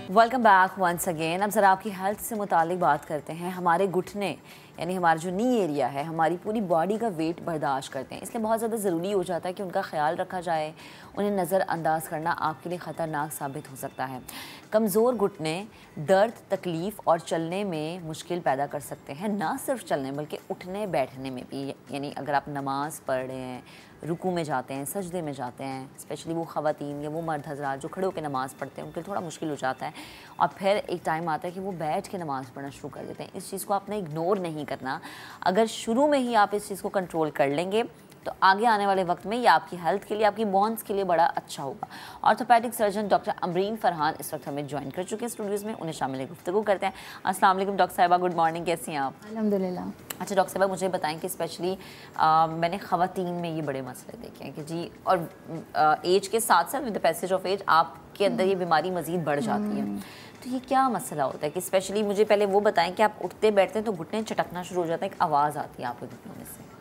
Welcome back once again. अब ज़रा आपकी हेल्थ से मुतालिक बात करते हैं। हमारे घुटने यानी हमारा जो नी एरिया है, हमारी पूरी बॉडी का वेट बर्दाश्त करते हैं, इसलिए बहुत ज़्यादा ज़रूरी हो जाता है कि उनका ख्याल रखा जाए। उन्हें नज़रअंदाज करना आपके लिए ख़तरनाक साबित हो सकता है। कमज़ोर घुटने दर्द, तकलीफ़ और चलने में मुश्किल पैदा कर सकते हैं। ना सिर्फ चलने बल्कि उठने बैठने में भी। यानी अगर आप नमाज़ पढ़ रहे हैं, रुकू में जाते हैं, सजदे में जाते हैं, स्पेशली वो ख़वातीन या वो मर्द हज़रात जो खड़े होकर नमाज़ पढ़ते हैं, उनके लिए थोड़ा मुश्किल हो जाता है। और फिर एक टाइम आता है कि वो बैठ के नमाज़ पढ़ना शुरू कर देते हैं। इस चीज़ को आपने इग्नोर नहीं करना। अगर शुरू में ही आप इस चीज़ को कंट्रोल कर लेंगे तो आगे आने वाले वक्त में ये आपकी हेल्थ के लिए, आपकी बोन्स के लिए बड़ा अच्छा होगा। Orthopaedic surgeon doctor Amreen Farhan इस वक्त हमें ज्वाइन कर चुके हैं स्टूडियोज़ में। उन्हें शामिल गुफ्तगू करते हैं। अस्सलाम वालेकुम डॉक्टर साहिबा, गुड मॉर्निंग, कैसी हैं आप? अल्हम्दुलिल्लाह। अच्छा डॉक्टर साहिबा, मुझे बताएं कि स्पेशली मैंने ख़वातीन में ये बड़े मसले देखे हैं कि जी, और एज के साथ साथ with the passage of age आपके अंदर ये बीमारी मज़ीद बढ़ जाती है। तो ये क्या मसला होता है कि स्पेशली मुझे पहले वो बताएं कि आप उठते बैठते हैं तो घुटने चटकना शुरू हो जाता है, एक आवाज़ आती है आपके घुटनों में से।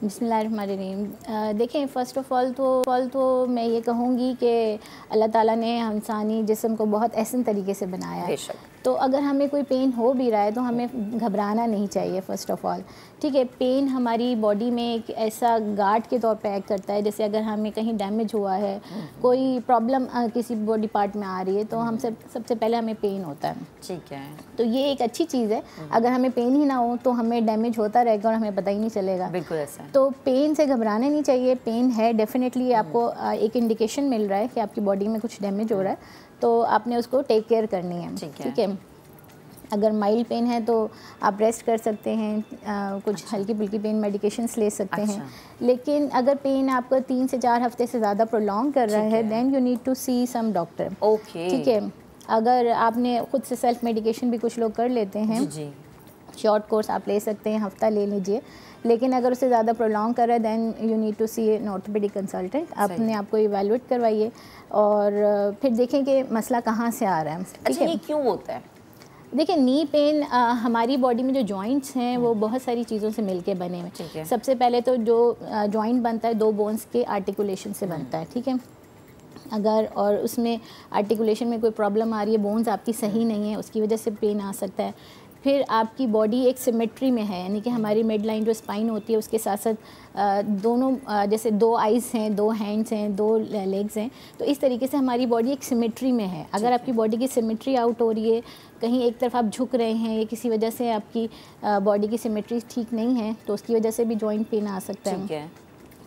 बिस्मिल्लाहिर्रहमानिर्रहीम। देखें, फ़र्स्ट ऑफ़ ऑल तो मैं ये कहूँगी कि अल्लाह ताला ने इंसानी जिस्म को बहुत एहसन तरीके से बनाया है। तो अगर हमें कोई पेन हो भी रहा है तो हमें घबराना नहीं चाहिए फ़र्स्ट ऑफ़ ऑल। ठीक है, पेन हमारी बॉडी में एक ऐसा गार्ड के तौर पे एक्ट करता है। जैसे अगर हमें कहीं डैमेज हुआ है, कोई प्रॉब्लम किसी बॉडी पार्ट में आ रही है, तो हम सबसे पहले हमें पेन होता है। ठीक है, तो ये एक अच्छी चीज़ है। अगर हमें पेन ही ना हो तो हमें डैमेज होता रहेगा और हमें पता ही नहीं चलेगा। बिल्कुल ऐसा है। तो पेन से घबराना नहीं चाहिए। पेन है, डेफिनेटली आपको एक इंडिकेशन मिल रहा है कि आपकी बॉडी में कुछ डैमेज हो रहा है, तो आपने उसको टेक केयर करनी है। ठीक है, अगर माइल्ड पेन है तो आप रेस्ट कर सकते हैं, कुछ हल्की फुल्की पेन मेडिकेशंस ले सकते हैं। लेकिन अगर पेन आपका 3 से 4 हफ्ते से ज़्यादा प्रोलॉन्ग कर रहा है, then you need to see some doctor. ठीक है, अगर आपने खुद से सेल्फ मेडिकेशन भी कुछ लोग कर लेते हैं, शॉर्ट कोर्स आप ले सकते हैं, हफ्ता ले लीजिए। लेकिन अगर उससे ज़्यादा प्रोलॉन्ग कर रहा है, then you need to see an orthopaedic consultant. अपने आप को इवैल्यूएट करवाइए और फिर देखें कि मसला कहाँ से आ रहा है। अच्छा, ये क्यों होता है? देखिए, नी पेन हमारी बॉडी में जो जॉइंट्स हैं वो बहुत सारी चीज़ों से मिलके बने हुए हैं। सबसे पहले तो जो जॉइंट बनता है 2 बोन्स के आर्टिकुलेशन से बनता है। ठीक है, अगर और उसमें आर्टिकुलेशन में कोई प्रॉब्लम आ रही है, बोन्स आपकी सही नहीं है, उसकी वजह से पेन आ सकता है। फिर आपकी बॉडी एक सिमेट्री में है, यानी कि हमारी मिड लाइन जो स्पाइन होती है उसके साथ साथ दोनों, जैसे 2 आइज़ हैं, 2 हैंड्स हैं, 2 लेग्स हैं, तो इस तरीके से हमारी बॉडी एक सिमेट्री में है। अगर आपकी बॉडी की सिमेट्री आउट हो रही है, कहीं एक तरफ आप झुक रहे हैं या किसी वजह से आपकी बॉडी की सिमेट्री ठीक नहीं है, तो उसकी वजह से भी जॉइंट पेन आ सकता है।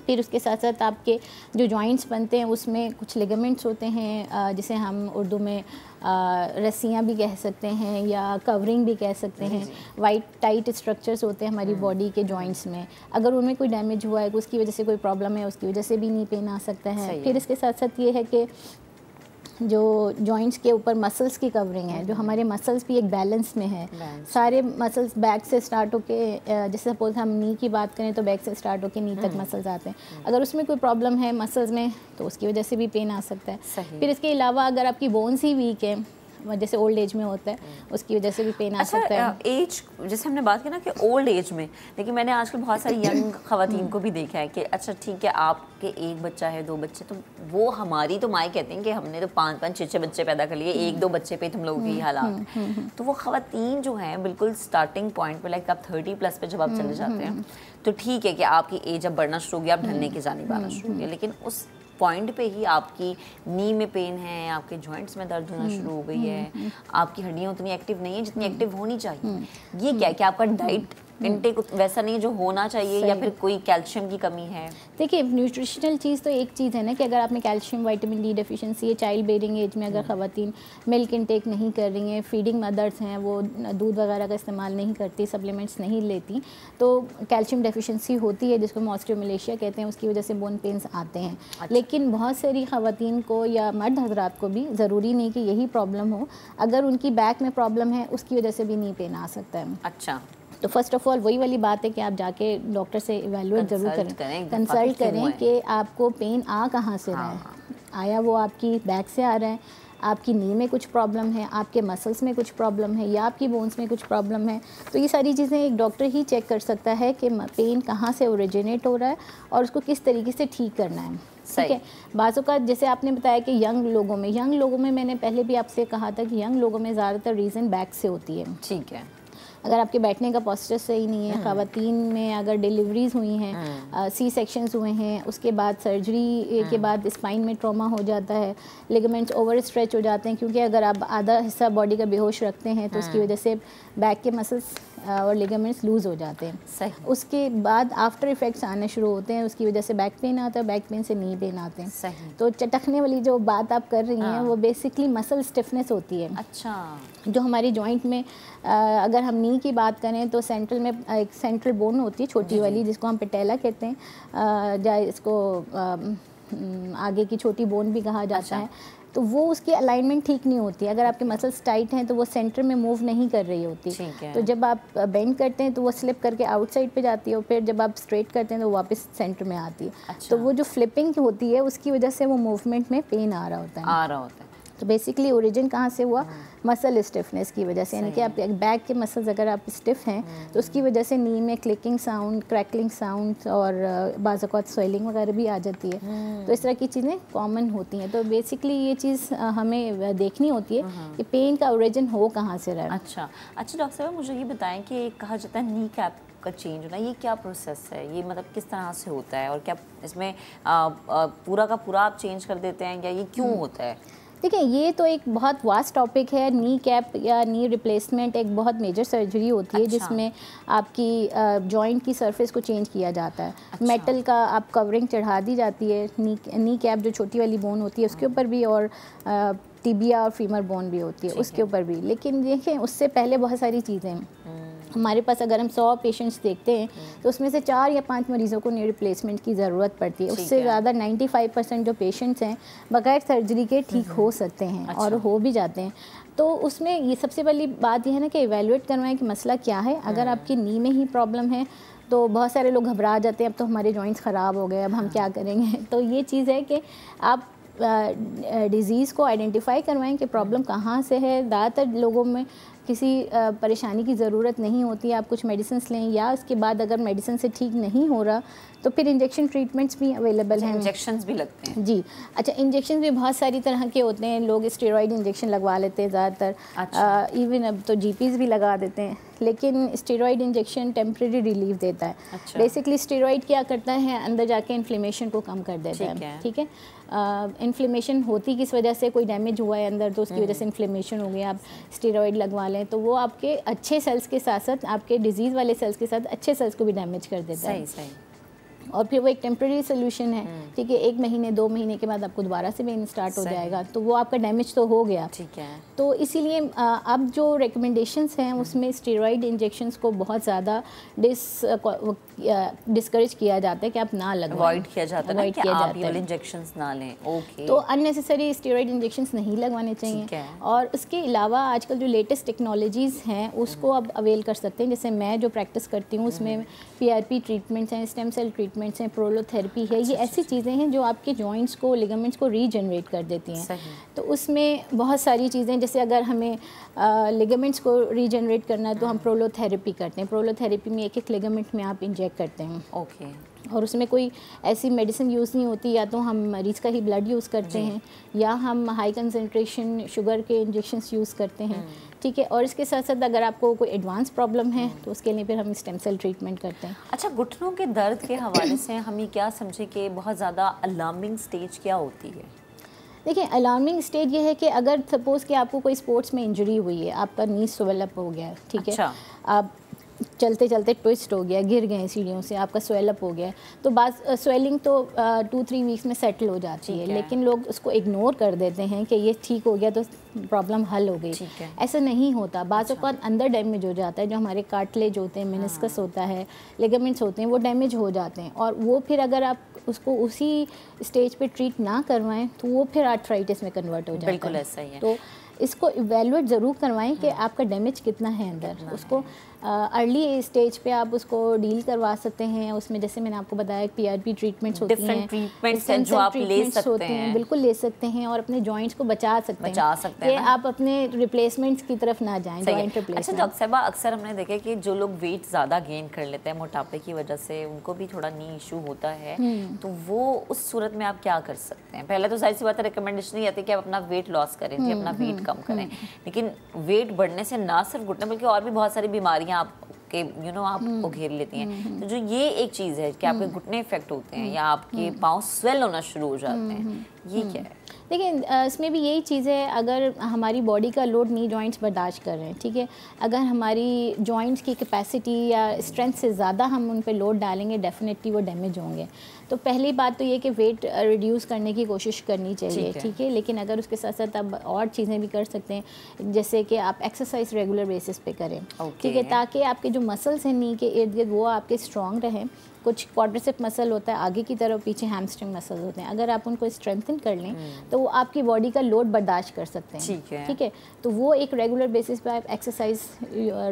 फिर उसके साथ साथ आपके जो जॉइंट्स बनते हैं उसमें कुछ लिगामेंट्स होते हैं, जिसे हम उर्दू में रस्सियाँ भी कह सकते हैं या कवरिंग भी कह सकते हैं। वाइट टाइट स्ट्रक्चर्स होते हैं हमारी बॉडी के जॉइंट्स में। अगर उनमें कोई डैमेज हुआ है, उसकी वजह से कोई प्रॉब्लम है, उसकी वजह से भी नी पेन आ सकता है। फिर इसके साथ साथ ये है कि जो जॉइंट्स के ऊपर मसल्स की कवरिंग है, जो हमारे मसल्स भी एक बैलेंस में है। सारे मसल्स बैक से स्टार्ट होके, जैसे सपोज हम नी की बात करें तो बैक से स्टार्ट होके नी तक मसल्स आते हैं। अगर उसमें कोई प्रॉब्लम है मसल्स में तो उसकी वजह से भी पेन आ सकता है। फिर इसके अलावा अगर आपकी बोन्स ही वीक है, जैसे ओल्ड एज में होता है, उसकी वजह से भी पेन आ सकता है। एज, जैसे हमने बात की ना कि ओल्ड एज में, लेकिन मैंने आजकल बहुत सारी यंग ख़वातीन को भी देखा है कि अच्छा ठीक है, आपके 1 बच्चा है, 2 बच्चे, तो वो हमारी तो माएँ कहती हैं कि हमने तो 5-5, 6-6 बच्चे पैदा कर लिए, 1-2 बच्चे पे तुम लोगों की हालात। तो वो ख़वातीन जो हैं बिल्कुल स्टार्टिंग पॉइंट पे, लाइक आप 30+ पे जब आप चले जाते हैं तो ठीक है कि आपकी एज अब बढ़ना शुरू हो गई, आप ढलने की जानिब आना शुरू हो गया, लेकिन उस पॉइंट पे ही आपकी नी में पेन है, आपके जॉइंट्स में दर्द होना शुरू हो गई है, आपकी हड्डियाँ उतनी एक्टिव नहीं है जितनी एक्टिव होनी चाहिए। ये क्या है कि आपका डाइट इनटेक वैसा नहीं जो होना चाहिए, या फिर कोई कैल्शियम की कमी है? देखिए, न्यूट्रिशनल चीज़ तो एक चीज़ है ना कि अगर आपने कैल्शियम, विटामिन डी डेफिशिएंसी है, चाइल्ड बेयरिंग एज में अगर ख़वातीन मिल्क इनटेक नहीं कर रही हैं, फीडिंग मदर्स हैं, वो दूध वगैरह का इस्तेमाल नहीं करती, सप्लीमेंट्स नहीं लेती, तो कैल्शियम डेफिशिएंसी होती है जिसको ऑस्टियोमलेशिया कहते हैं, उसकी वजह से बोन पेन्स आते हैं। लेकिन बहुत सारी ख़वातीन को या मर्द हजरात को भी ज़रूरी नहीं कि यही प्रॉब्लम हो, अगर उनकी बैक में प्रॉब्लम है उसकी वजह से भी नी पेन आ सकता है। अच्छा, तो फर्स्ट ऑफ ऑल वही वाली बात है कि आप जाके डॉक्टर से इवैल्यूएट ज़रूर करें, कंसल्ट करें कि आपको पेन आ कहाँ से रहा है। आया वो आपकी बैक से आ रहा है, आपकी नी में कुछ प्रॉब्लम है, आपके मसल्स में कुछ प्रॉब्लम है, या आपकी बोन्स में कुछ प्रॉब्लम है। तो ये सारी चीज़ें एक डॉक्टर ही चेक कर सकता है कि पेन कहाँ से ओरिजिनेट हो रहा है और उसको किस तरीके से ठीक करना है। ठीक है। बाज़ों का जैसे आपने बताया कि यंग लोगों में मैंने पहले भी आपसे कहा था कि यंग लोगों में ज़्यादातर रीज़न बैक से होती है। ठीक है। अगर आपके बैठने का पोस्चर सही नहीं है, ख़वातीन में अगर डिलीवरीज हुई हैं, सी सेक्शंस हुए हैं, उसके बाद सर्जरी के बाद स्पाइन में ट्रॉमा हो जाता है, लिगामेंट्स ओवर स्ट्रेच हो जाते हैं, क्योंकि अगर आप आधा हिस्सा बॉडी का बेहोश रखते हैं तो उसकी वजह से बैक के मसल्स और लिगामेंट्स लूज़ हो जाते हैं। सही। उसके बाद आफ्टर इफ़ेक्ट्स आने शुरू होते हैं, उसकी वजह से बैक पेन आता है, बैक पेन से नी पेन आते हैं। सही। तो चटकने वाली जो बात आप कर रही हैं वो बेसिकली मसल स्टिफनेस होती है। अच्छा। जो हमारी जॉइंट में अगर हम नी की बात करें तो सेंट्रल में एक सेंट्रल बोन होती है छोटी वाली, जिसको हम पेटेला कहते हैं, या इसको आगे की छोटी बोन भी कहा जाता है। तो वो उसकी अलाइनमेंट ठीक नहीं होती है। अगर आपके मसल्स टाइट हैं तो वो सेंटर में मूव नहीं कर रही होती। तो जब आप बेंड करते हैं तो वो स्लिप करके आउटसाइड पे जाती है, और फिर जब आप स्ट्रेट करते हैं तो वापस सेंटर में आती है। अच्छा। तो वो जो फ्लिपिंग होती है उसकी वजह से वो मूवमेंट में पेन आ रहा होता है। तो बेसिकली ओरिजिन कहाँ से हुआ? मसल स्टिफनेस की वजह से, यानी कि आप बैक के मसल्स अगर आप स्टिफ हैं तो उसकी वजह से नी में क्लिकिंग साउंड, क्रैकलिंग साउंड और बाज़ औक़ात स्वेलिंग वगैरह भी आ जाती है। तो इस तरह की चीज़ें कॉमन होती हैं। तो बेसिकली ये चीज़ हमें देखनी होती है कि पेन का ओरिजिन हो कहाँ से रहा है। अच्छा डॉक्टर साहब, मुझे ये बताएं कि कहा जाता है नी कैप का चेंज होना, ये क्या प्रोसेस है? ये मतलब किस तरह से होता है, और क्या इसमें पूरा का पूरा आप चेंज कर देते हैं, या ये क्यों होता है? देखिए, ये तो एक बहुत वास्ट टॉपिक है। नी कैप या नी रिप्लेसमेंट एक बहुत मेजर सर्जरी होती है। जिसमें आपकी जॉइंट की सरफेस को चेंज किया जाता है। मेटल का आप कवरिंग चढ़ा दी जाती है। नी कैप जो छोटी वाली बोन होती है उसके ऊपर भी, और टिबिया और फीमर बोन भी होती है उसके ऊपर भी। लेकिन देखें, उससे पहले बहुत सारी चीज़ें हैं हमारे पास। अगर हम 100 पेशेंट्स देखते हैं तो उसमें से 4 या 5 मरीज़ों को नी रिप्लेसमेंट की ज़रूरत पड़ती है। उससे ज़्यादा 95% जो पेशेंट्स हैं बगैर सर्जरी के ठीक हो सकते हैं। और हो भी जाते हैं। तो उसमें ये सबसे पहली बात यह है ना कि इवैल्यूएट करवाएं कि मसला क्या है। अगर आपकी नी में ही प्रॉब्लम है तो बहुत सारे लोग घबरा जाते हैं, अब तो हमारे जॉइंट्स ख़राब हो गए, अब हम क्या करेंगे। तो ये चीज़ है कि आप डिज़ीज़ को आइडेंटिफाई करवाएं कि प्रॉब्लम कहाँ से है। ज़्यादातर लोगों में किसी परेशानी की ज़रूरत नहीं होती। आप कुछ मेडिसिन लें, या उसके बाद अगर मेडिसिन से ठीक नहीं हो रहा तो फिर इंजेक्शन ट्रीटमेंट्स भी अवेलेबल हैं। इंजेक्शंस भी लगते हैं? जी। अच्छा, इंजेक्शन भी बहुत सारी तरह के होते हैं। लोग स्टेरॉइड इंजेक्शन लगवा लेते हैं ज़्यादातर। इवन अब तो जीपीज़ भी लगा देते हैं। लेकिन स्टेरॉइड इंजेक्शन टेम्प्रेरी रिलीफ देता है। बेसिकली स्टेरॉइड क्या करता है, अंदर जाके इन्फ्लेमेशन को कम कर देता है। ठीक है। इन्फ्लेमेशन होती किस वजह से, कोई डैमेज हुआ है अंदर तो उसकी वजह से इन्फ्लेमेशन हो गया, आप स्टेरॉइड लगवा लें तो वो आपके अच्छे सेल्स के साथ साथ आपके डिजीज़ वाले सेल्स के साथ अच्छे सेल्स को भी डैमेज कर देता है। सही। और फिर वो एक टेम्प्रेरी सोल्यूशन है। ठीक है, 1 महीने 2 महीने के बाद आपको दोबारा से पेन स्टार्ट हो जाएगा, तो वो आपका डैमेज तो हो गया। ठीक है। तो इसीलिए अब जो रिकमेंडेशंस हैं उसमें स्टेरॉइड इंजेक्शंस को बहुत ज़्यादा डिस्करेज किया जाता है कि आप ना लगवाएं, अवॉइड किया जाता है कि आप ये वाले इंजेक्शंस ना लें। ओके। तो अननेसेसरी स्टेरॉइड इंजेक्शंस नहीं लगवाने चाहिए। और उसके अलावा आजकल जो लेटेस्ट टेक्नोलॉजीज़ हैं उसको अब अवेल कर सकते हैं। जैसे मैं जो प्रैक्टिस करती हूँ उसमें PRP ट्रीटमेंट्स हैं, स्टेम सेल ट्रीटमेंट्स हैं, प्रोलोथेरेपी है। ये ऐसी चीज़ें हैं जो आपके जॉइंट्स को, लिगामेंट्स को रीजनरेट कर देती हैं। तो उसमें बहुत सारी चीज़ें, जैसे अगर हमें लिगामेंट्स को रीजनरेट करना है तो हम प्रोलोथेरेपी करते हैं। प्रोलोथेरेपी में एक लिगामेंट में आप इंजेक्ट करते हैं। ओके। और उसमें कोई ऐसी मेडिसिन यूज़ नहीं होती, या तो हम मरीज़ का ही ब्लड यूज़ करते हैं, या हम हाई कंसंट्रेशन शुगर के इंजेक्शंस यूज़ करते हैं। ठीक है। और इसके साथ साथ अगर आपको कोई एडवांस प्रॉब्लम है तो उसके लिए फिर हम स्टेम सेल ट्रीटमेंट करते हैं। अच्छा, घुटनों के दर्द के हवाले से हम ये क्या समझे कि बहुत ज़्यादा अलार्मिंग स्टेज क्या होती है? देखिए, अलार्मिंग स्टेज ये है कि अगर सपोज़ कि आपको कोई स्पोर्ट्स में इंजरी हुई है, आपका नी स्वेलअप हो गया है, ठीक है, आप चलते चलते ट्विस्ट हो गया, गिर गए सीढ़ियों से, आपका स्वेलअप हो गया, तो बात स्वेलिंग तो 2-3 वीक्स में सेटल हो जाती है। लेकिन लोग उसको इग्नोर कर देते हैं कि ये ठीक हो गया तो प्रॉब्लम हल हो गई। ऐसा नहीं होता। बाज़ औक़ात अंदर डैमेज हो जाता है, जो हमारे कार्टिलेज होते हैं, मेनिस्कस होता है, लिगामेंट्स होते हैं, वो डैमेज हो जाते हैं। और वो फिर अगर आप उसको उसी स्टेज पे ट्रीट ना करवाएं तो वो फिर आर्थराइटिस में कन्वर्ट हो जाता है। बिल्कुल ऐसा ही है। तो इसको इवैल्यूएट ज़रूर करवाएं कि आपका डैमेज कितना है अंदर। उसको अर्ली स्टेज पे आप उसको डील करवा सकते हैं। उसमें जैसे मैंने आपको बताया PRP ट्रीटमेंट्स होती हैं, डिफरेंट ट्रीटमेंट्स हैं जो आप ले सकते हैं, बिल्कुल ले सकते हैं और अपने जॉइंट्स को बचा सकते हैं कि आप अपने रिप्लेसमेंट्स की तरफ ना जाएं, जॉइंट रिप्लेसमेंट। अच्छा डॉक्टर साहबा, अक्सर हमने देखा है कि जो लोग वेट ज़्यादा गेन कर लेते हैं मोटापे की वजह से, उनको भी थोड़ा नी इशू होता है, तो वो उस सूरत में आप क्या कर सकते हैं? पहले तो जाहिर सी बात है रिकमेंडेशन ये आती है कि आप अपना वेट लॉस करें, अपना वेट कम करें, लेकिन वेट बढ़ने से ना सिर्फ घुटने बल्कि और भी बहुत सारी बीमारियां आपके आपको घेर लेती हैं। तो जो ये एक चीज़ है कि आपके घुटने इफेक्ट होते हैं या आपके पाँव स्वेल होना शुरू हो जाते हैं, ये क्या है? देखिए इसमें भी यही चीज़ है, अगर हमारी बॉडी का लोड नी जॉइंट्स बर्दाश्त कर रहे हैं, ठीक है, अगर हमारी जॉइंट्स की कैपेसिटी या स्ट्रेंथ से ज़्यादा हम उन पे लोड डालेंगे, डेफिनेटली वो डैमेज होंगे। तो पहली बात तो ये कि वेट रिड्यूस करने की कोशिश करनी चाहिए, ठीक है, लेकिन अगर उसके साथ साथ आप और चीज़ें भी कर सकते हैं, जैसे कि आप एक्सरसाइज रेगुलर बेसिस पे करें, ठीक है, ताकि आपके जो मसल्स हैं नी के इर्द गिर्द वो आपके स्ट्रॉन्ग रहें। कुछ क्वाड्रिसेप मसल होता है आगे की तरफ, पीछे हैमस्ट्रिंग मसल्स होते हैं, अगर आप उनको स्ट्रेंथन कर लें तो वो आपकी बॉडी का लोड बर्दाश्त कर सकते हैं, ठीक है। तो वो एक रेगुलर बेसिस पे आप एक्सरसाइज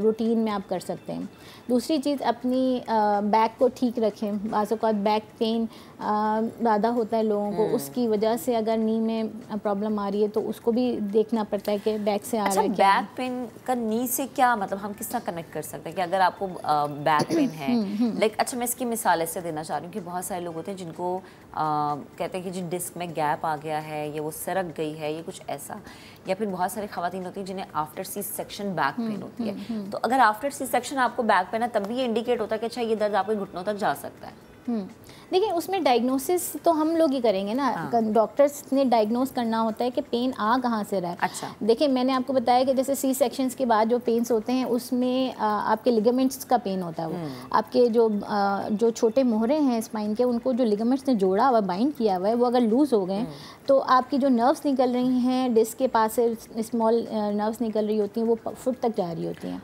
रूटीन में आप कर सकते हैं। दूसरी चीज़, अपनी बैक को ठीक रखें। बाज़ औक़ात बैक पेन ज़्यादा होता है लोगों को, उसकी वजह से अगर नी में प्रॉब्लम आ रही है तो उसको भी देखना पड़ता है कि बैक से आ रहा है क्या। बैक पेन का नी से क्या मतलब, हम किस तरह कनेक्ट कर सकते हैं कि अगर आपको बैक पेन है, लाइक अच्छा मैं इसकी मिसाल ऐसे देना चाह रही हूँ कि बहुत सारे लोग होते हैं जिनको कहते हैं कि जिन डिस्क में गैप आ गया है या वो सरक गई है, ये कुछ ऐसा, या फिर बहुत सारी ख़वातीन होती हैं जिन्हें after c section back pain होती है। तो अगर आफ्टर सी सेक्शन आपको बैक पेन है तब भी ये इंडिकेट होता है कि अच्छा ये दर्द आपके घुटनों तक जा सकता है। देखिए उसमें डायग्नोसिस तो हम लोग ही करेंगे ना, डॉक्टर्स ने डायग्नोस करना होता है कि पेन आ कहाँ से रहा है। अच्छा, देखिए मैंने आपको बताया कि जैसे सी सेक्शंस के बाद जो पेन्स होते हैं उसमें आपके लिगामेंट्स का पेन होता है। वो आपके जो छोटे मोहरे हैं स्पाइन के, उनको जो लिगामेंट्स ने जोड़ा हुआ, बाइंड किया हुआ है, वो अगर लूज़ हो गए तो आपकी जो नर्व्स निकल रही हैं डिस्क के पास से, स्मॉल नर्व्स निकल रही होती हैं, वो फुट तक जा रही होती हैं।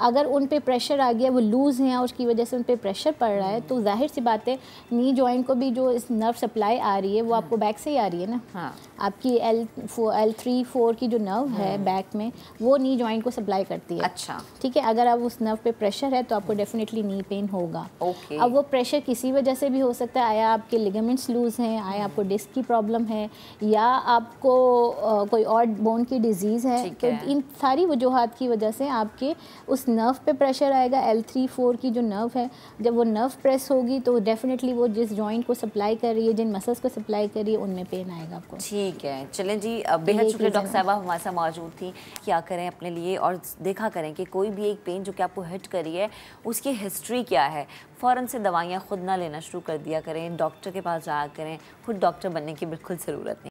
अगर उन पे प्रेशर आ गया, वो लूज़ हैं और उसकी वजह से उन पे प्रेशर पड़ रहा है, तो जाहिर सी बात है नी जॉइंट को भी जो इस नर्व सप्लाई आ रही है वो आपको बैक से ही आ रही है ना। हाँ। आपकी L3-4 की जो नर्व है बैक में, वो नी जॉइंट को सप्लाई करती है। अच्छा, ठीक है, अगर आप उस नर्व पे प्रेशर है तो आपको डेफिनेटली नी पेन होगा। ओके। अब वो प्रेशर किसी वजह से भी हो सकता है, आया आपके लिगामेंट्स लूज़ हैं, आया आपको डिस्क की प्रॉब्लम है, या आपको कोई और बोन की डिजीज़ है, तो इन सारी वजूहात की वजह से आपके उस नर्व पे प्रेशर आएगा। L3-4 की जो नर्व है, जब वो नर्व प्रेस होगी तो डेफिनेटली वो जिस जॉइंट को सप्लाई कर रही है, जिन मसल्स को सप्लाई कर रही है, उनमें पेन आएगा आपको। ठीक है, चलें जी, बेहद शुक्रिया डॉक्टर साहबा हमारे साथ मौजूद थी। क्या करें अपने लिए और देखा करें कि कोई भी एक पेन जो कि आपको हिट करी है उसकी हिस्ट्री क्या है, फ़ौरन से दवाइयाँ खुद ना लेना शुरू कर दिया करें, डॉक्टर के पास जाया करें, खुद डॉक्टर बनने की बिल्कुल ज़रूरत नहीं।